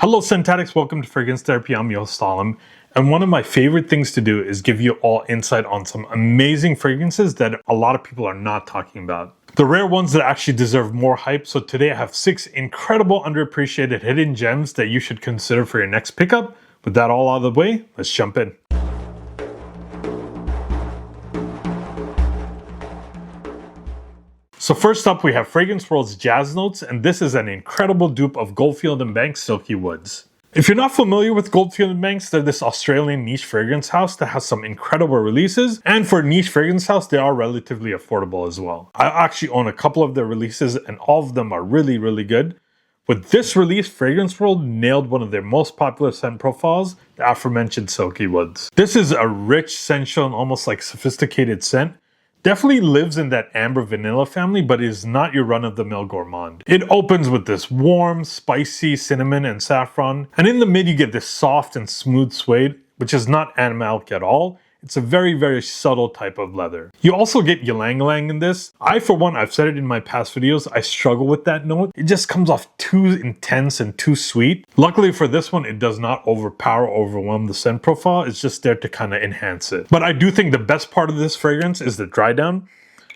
Hello Synthetics, welcome to Fragrance Therapy. I'm your host Salim, and one of my favorite things to do is give you all insight on some amazing fragrances that a lot of people are not talking about. The rare ones that actually deserve more hype, so today I have 6 incredible underappreciated hidden gems that you should consider for your next pickup. With that all out of the way, let's jump in. So first up, we have Fragrance World's Jazz Notes, and this is an incredible dupe of Goldfield & Banks Silky Woods. If you're not familiar with Goldfield & Banks, they're this Australian niche fragrance house that has some incredible releases, and for a niche fragrance house, they are relatively affordable as well. I actually own a couple of their releases, and all of them are really, really good. With this release, Fragrance World nailed one of their most popular scent profiles, the aforementioned Silky Woods. This is a rich, sensual, and almost like sophisticated scent. Definitely lives in that amber vanilla family, but is not your run-of-the-mill gourmand. It opens with this warm, spicy cinnamon and saffron, and in the mid you get this soft and smooth suede, which is not animalic at all. It's a very, very subtle type of leather. You also get ylang-ylang in this. For one, I've said it in my past videos, I struggle with that note. It just comes off too intense and too sweet. Luckily for this one, it does not overpower or overwhelm the scent profile. It's just there to kind of enhance it. But I do think the best part of this fragrance is the dry down.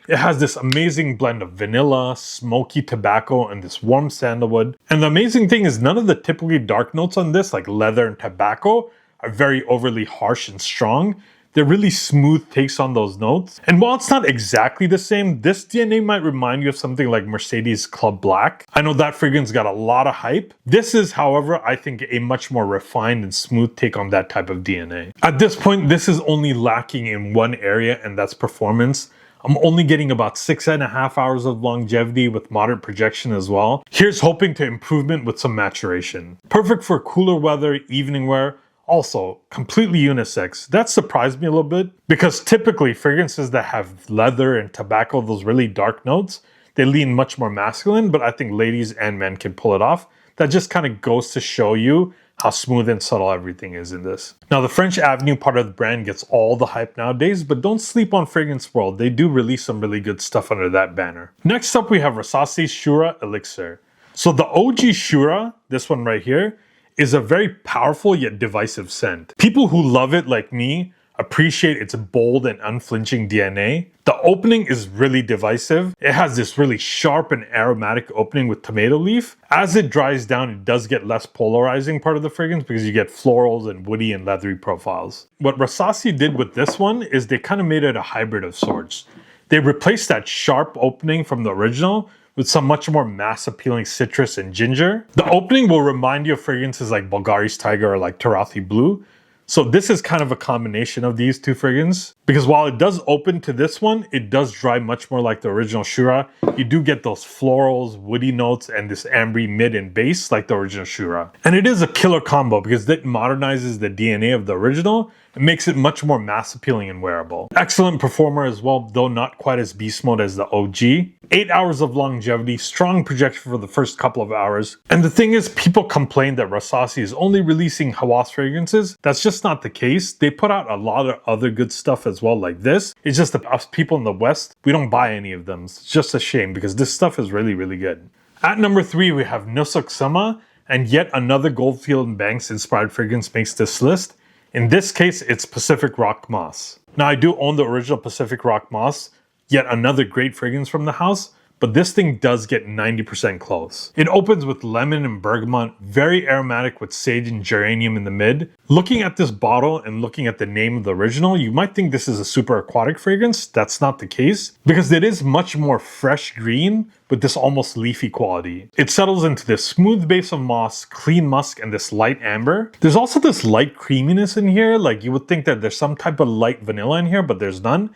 It has this amazing blend of vanilla, smoky tobacco, and this warm sandalwood. And the amazing thing is none of the typically dark notes on this, like leather and tobacco, are very overly harsh and strong. They're really smooth takes on those notes. And while it's not exactly the same, this DNA might remind you of something like Mercedes Club Black. I know that fragrance got a lot of hype. This is, however, I think a much more refined and smooth take on that type of DNA. At this point, this is only lacking in one area, and that's performance. I'm only getting about 6.5 hours of longevity with moderate projection as well. Here's hoping to improvement with some maturation. Perfect for cooler weather, evening wear. Also, completely unisex. That surprised me a little bit because typically fragrances that have leather and tobacco, those really dark notes, they lean much more masculine, but I think ladies and men can pull it off. That just kind of goes to show you how smooth and subtle everything is in this. Now, the French Avenue part of the brand gets all the hype nowadays, but don't sleep on Fragrance World. They do release some really good stuff under that banner. Next up, we have Rasasi's Shura Elixir. So the OG Shura, this one right here, is a very powerful yet divisive scent. People who love it, like me, appreciate its bold and unflinching DNA. The opening is really divisive. It has this really sharp and aromatic opening with tomato leaf. As it dries down, it does get less polarizing part of the fragrance because you get florals and woody and leathery profiles. What Rasasi did with this one is they kind of made it a hybrid of sorts. They replaced that sharp opening from the original with some much more mass-appealing citrus and ginger. The opening will remind you of fragrances like Bulgari's Tiger or like Taarafi Blue. So this is kind of a combination of these two fragrances, because while it does open to this one, it does dry much more like the original Shura. You do get those florals, woody notes, and this ambery mid and base like the original Shura. And it is a killer combo because it modernizes the DNA of the original and makes it much more mass appealing and wearable. Excellent performer as well, though not quite as beast mode as the OG. 8 hours of longevity, strong projection for the first couple of hours. And the thing is, people complain that Rasasi is only releasing Hawas fragrances. That's just not the case. They put out a lot of other good stuff as well like this. It's just that us people in the West, we don't buy any of them. It's just a shame because this stuff is really, really good. At number 3, we have Nusuk Sama, and yet another Goldfield & Banks inspired fragrance makes this list. In this case, it's Pacific Rock Moss. Now, I do own the original Pacific Rock Moss, yet another great fragrance from the house, but this thing does get 90% close. It opens with lemon and bergamot, very aromatic with sage and geranium in the mid. Looking at this bottle and looking at the name of the original, you might think this is a super aquatic fragrance. That's not the case, because it is much more fresh green with this almost leafy quality. It settles into this smooth base of moss, clean musk, and this light amber. There's also this light creaminess in here, like you would think that there's some type of light vanilla in here, but there's none.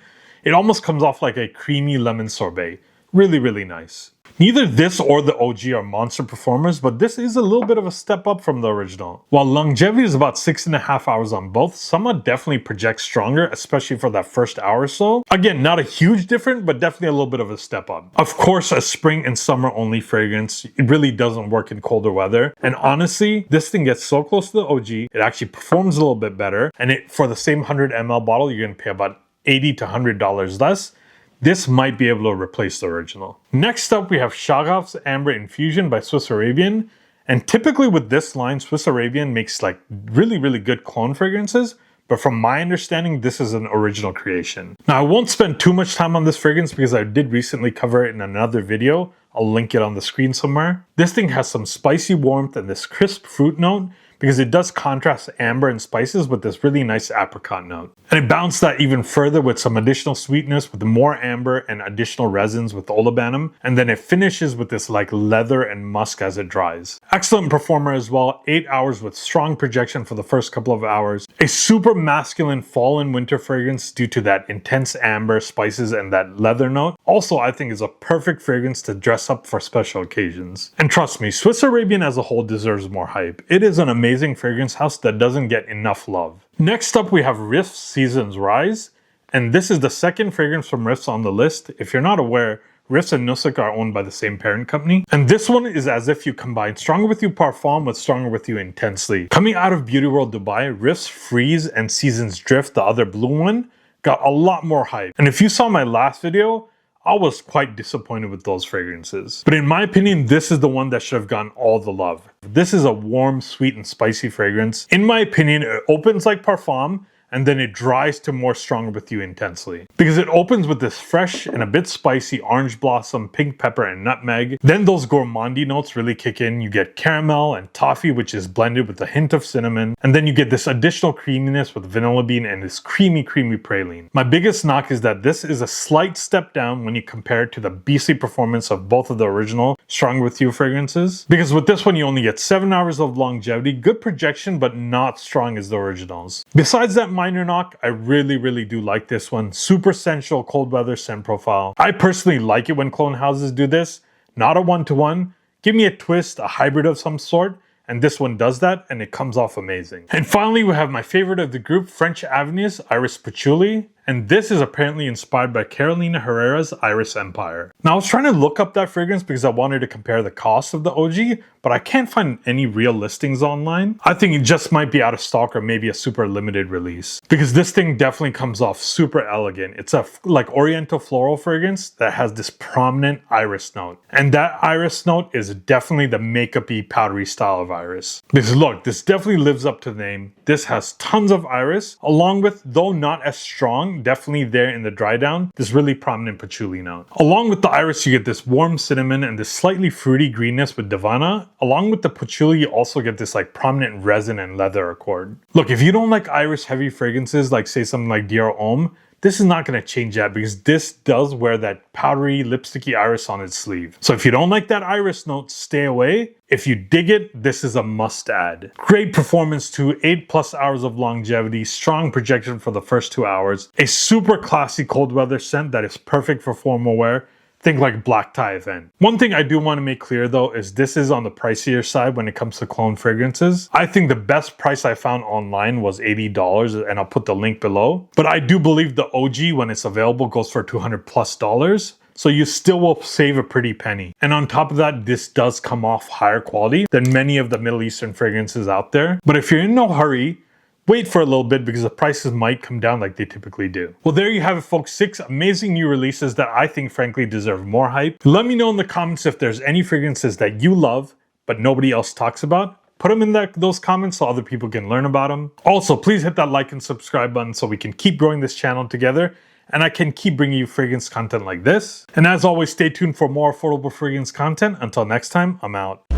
It almost comes off like a creamy lemon sorbet. Really, really nice. Neither this or the OG are monster performers, but this is a little bit of a step up from the original. While longevity is about 6.5 hours on both, Sama definitely projects stronger, especially for that first hour or so. Again, not a huge difference, but definitely a little bit of a step up. Of course, a spring and summer only fragrance. It really doesn't work in colder weather. And honestly, this thing gets so close to the OG, it actually performs a little bit better. And for the same 100 ml bottle, you're gonna pay about $80 to $100 less. This might be able to replace the original. Next up, we have Shagaf's Amber Infusion by Swiss Arabian. And typically with this line, Swiss Arabian makes like really good cologne fragrances. But from my understanding, this is an original creation. Now, I won't spend too much time on this fragrance because I did recently cover it in another video. I'll link it on the screen somewhere. This thing has some spicy warmth and this crisp fruit note because it does contrast amber and spices with this really nice apricot note. And it balanced that even further with some additional sweetness with more amber and additional resins with olibanum. And then it finishes with this like leather and musk as it dries. Excellent performer as well. 8 hours with strong projection for the first couple of hours. A super masculine fall and winter fragrance due to that intense amber, spices, and that leather note. Also, I think is a perfect fragrance to dress up for special occasions. And trust me, Swiss Arabian as a whole deserves more hype. It is an amazing fragrance house that doesn't get enough love. Next up, we have Riiffs Seasons Rise. And this is the second fragrance from Riiffs on the list. If you're not aware, Riiffs and Nusuk are owned by the same parent company. And this one is as if you combine Stronger With You Parfum with Stronger With You Intensely. Coming out of Beauty World Dubai, Riiffs Freeze and Seasons Drift, the other blue one, got a lot more hype. And if you saw my last video, I was quite disappointed with those fragrances. But in my opinion, this is the one that should have gotten all the love. This is a warm, sweet, and spicy fragrance. In my opinion, it opens like Parfum, and then it dries to more Stronger With You Intensely. Because it opens with this fresh and a bit spicy orange blossom, pink pepper, and nutmeg. Then those gourmandy notes really kick in. You get caramel and toffee, which is blended with a hint of cinnamon. And then you get this additional creaminess with vanilla bean and this creamy praline. My biggest knock is that this is a slight step down when you compare it to the beastly performance of both of the original Stronger With You fragrances. Because with this one, you only get 7 hours of longevity, good projection, but not strong as the originals. Besides that minor knock, I really do like this one. Super sensual cold weather scent profile. I personally like it when cologne houses do this. Not a one-to-one. Give me a twist, a hybrid of some sort. And this one does that, and it comes off amazing. And finally, we have my favorite of the group, French Avenue's Iris Patchouli. And this is apparently inspired by Carolina Herrera's Iris Empire. Now, I was trying to look up that fragrance because I wanted to compare the cost of the OG, but I can't find any real listings online. I think it just might be out of stock or maybe a super limited release. Because this thing definitely comes off super elegant. It's a like oriental floral fragrance that has this prominent iris note. And that iris note is definitely the makeup-y, powdery style of iris. Because look, this definitely lives up to the name. This has tons of iris, along with, though not as strong, definitely there in the dry down, this really prominent patchouli note. Along with the iris, you get this warm cinnamon and this slightly fruity greenness with Davana. Along with the patchouli, you also get this like prominent resin and leather accord. Look, if you don't like iris heavy fragrances, like say something like Dior Homme, this is not going to change that because this does wear that powdery lipsticky iris on its sleeve. So if you don't like that iris note, stay away. If you dig it, this is a must add. Great performance too, 8+ hours of longevity, strong projection for the first 2 hours, a super classy cold weather scent that is perfect for formal wear. Think like black tie event. One thing I do want to make clear though is this is on the pricier side when it comes to cologne fragrances. I think the best price I found online was $80 and I'll put the link below. But I do believe the OG when it's available goes for $200+. So you still will save a pretty penny. And on top of that, this does come off higher quality than many of the Middle Eastern fragrances out there. But if you're in no hurry, wait for a little bit because the prices might come down like they typically do. Well, there you have it, folks. 6 amazing new releases that I think frankly deserve more hype. Let me know in the comments if there's any fragrances that you love but nobody else talks about. Put them in those comments so other people can learn about them. Also, please hit that like and subscribe button so we can keep growing this channel together and I can keep bringing you fragrance content like this. And as always, stay tuned for more affordable fragrance content. Until next time, I'm out.